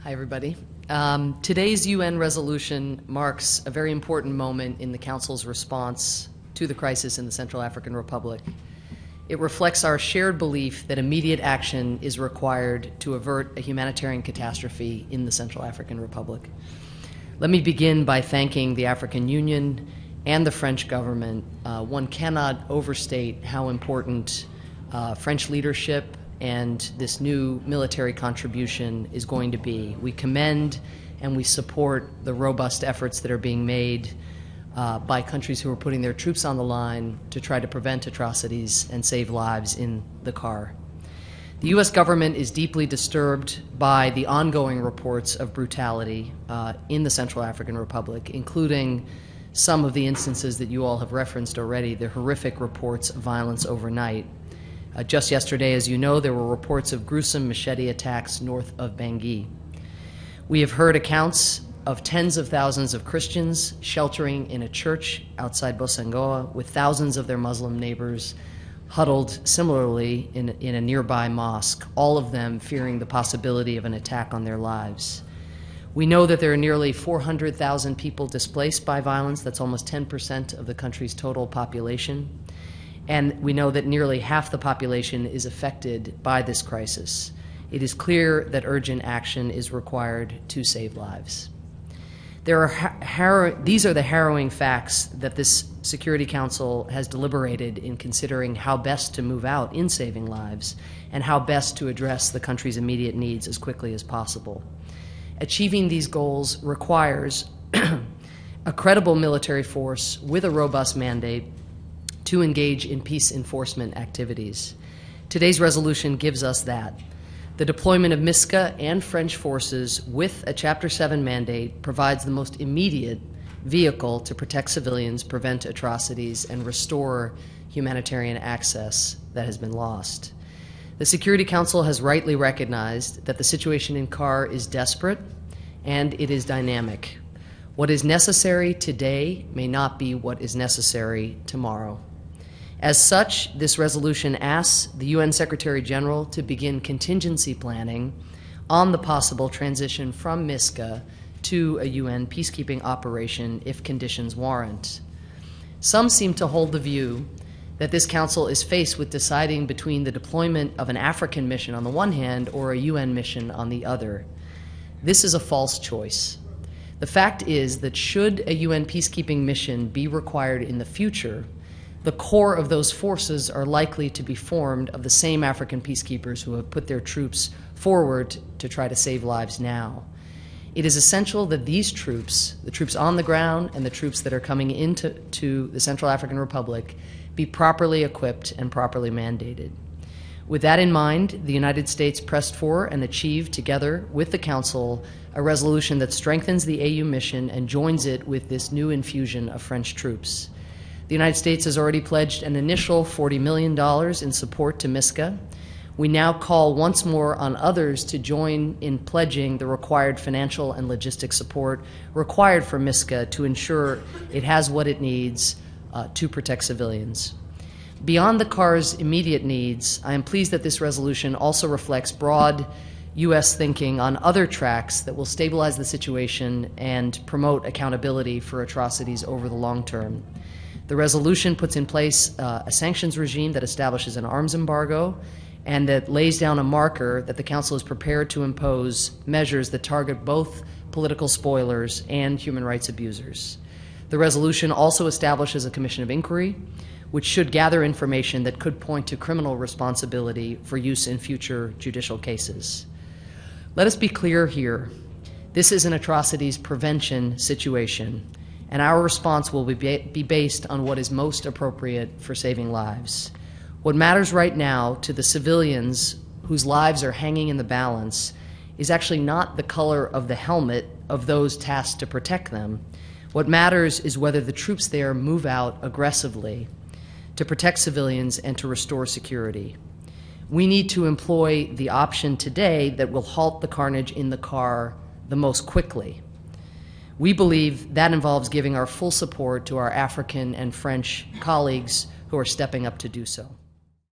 Hi, everybody. Today's UN resolution marks a very important moment in the Council's response to the crisis in the Central African Republic. It reflects our shared belief that immediate action is required to avert a humanitarian catastrophe in the Central African Republic. Let me begin by thanking the African Union and the French government. One cannot overstate how important French leadership and this new military contribution is going to be. We commend and we support the robust efforts that are being made by countries who are putting their troops on the line to try to prevent atrocities and save lives in the CAR. The U.S. government is deeply disturbed by the ongoing reports of brutality in the Central African Republic, including some of the instances that you all have referenced already, the horrific reports of violence overnight. Just yesterday, as you know, there were reports of gruesome machete attacks north of Bangui. We have heard accounts of tens of thousands of Christians sheltering in a church outside Bosangoa with thousands of their Muslim neighbors huddled similarly in a nearby mosque, all of them fearing the possibility of an attack on their lives. We know that there are nearly 400,000 people displaced by violence. That's almost 10% of the country's total population. And we know that nearly half the population is affected by this crisis. It is clear that urgent action is required to save lives. These are the harrowing facts that this Security Council has deliberated in considering how best to move out in saving lives and how best to address the country's immediate needs as quickly as possible. Achieving these goals requires a credible military force with a robust mandate to engage in peace enforcement activities. Today's resolution gives us that. The deployment of MISCA and French forces with a Chapter 7 mandate provides the most immediate vehicle to protect civilians, prevent atrocities, and restore humanitarian access that has been lost. The Security Council has rightly recognized that the situation in CAR is desperate and it is dynamic. What is necessary today may not be what is necessary tomorrow. As such, this resolution asks the UN Secretary General to begin contingency planning on the possible transition from MISCA to a UN peacekeeping operation if conditions warrant. Some seem to hold the view that this Council is faced with deciding between the deployment of an African mission on the one hand or a UN mission on the other. This is a false choice. The fact is that should a UN peacekeeping mission be required in the future, the core of those forces are likely to be formed of the same African peacekeepers who have put their troops forward to try to save lives now. It is essential that these troops, the troops on the ground and the troops that are coming into the Central African Republic, be properly equipped and properly mandated. With that in mind, the United States pressed for and achieved, together with the Council, a resolution that strengthens the AU mission and joins it with this new infusion of French troops. The United States has already pledged an initial $40 million in support to MISCA. We now call once more on others to join in pledging the required financial and logistic support required for MISCA to ensure it has what it needs to protect civilians. Beyond the CAR's immediate needs, I am pleased that this resolution also reflects broad U.S. thinking on other tracks that will stabilize the situation and promote accountability for atrocities over the long term. The resolution puts in place a sanctions regime that establishes an arms embargo and that lays down a marker that the Council is prepared to impose measures that target both political spoilers and human rights abusers. The resolution also establishes a commission of inquiry, which should gather information that could point to criminal responsibility for use in future judicial cases. Let us be clear here. This is an atrocities prevention situation, and our response will be based on what is most appropriate for saving lives. What matters right now to the civilians whose lives are hanging in the balance is actually not the color of the helmet of those tasked to protect them. What matters is whether the troops there move out aggressively to protect civilians and to restore security. We need to employ the option today that will halt the carnage in the CAR the most quickly. We believe that involves giving our full support to our African and French colleagues who are stepping up to do so.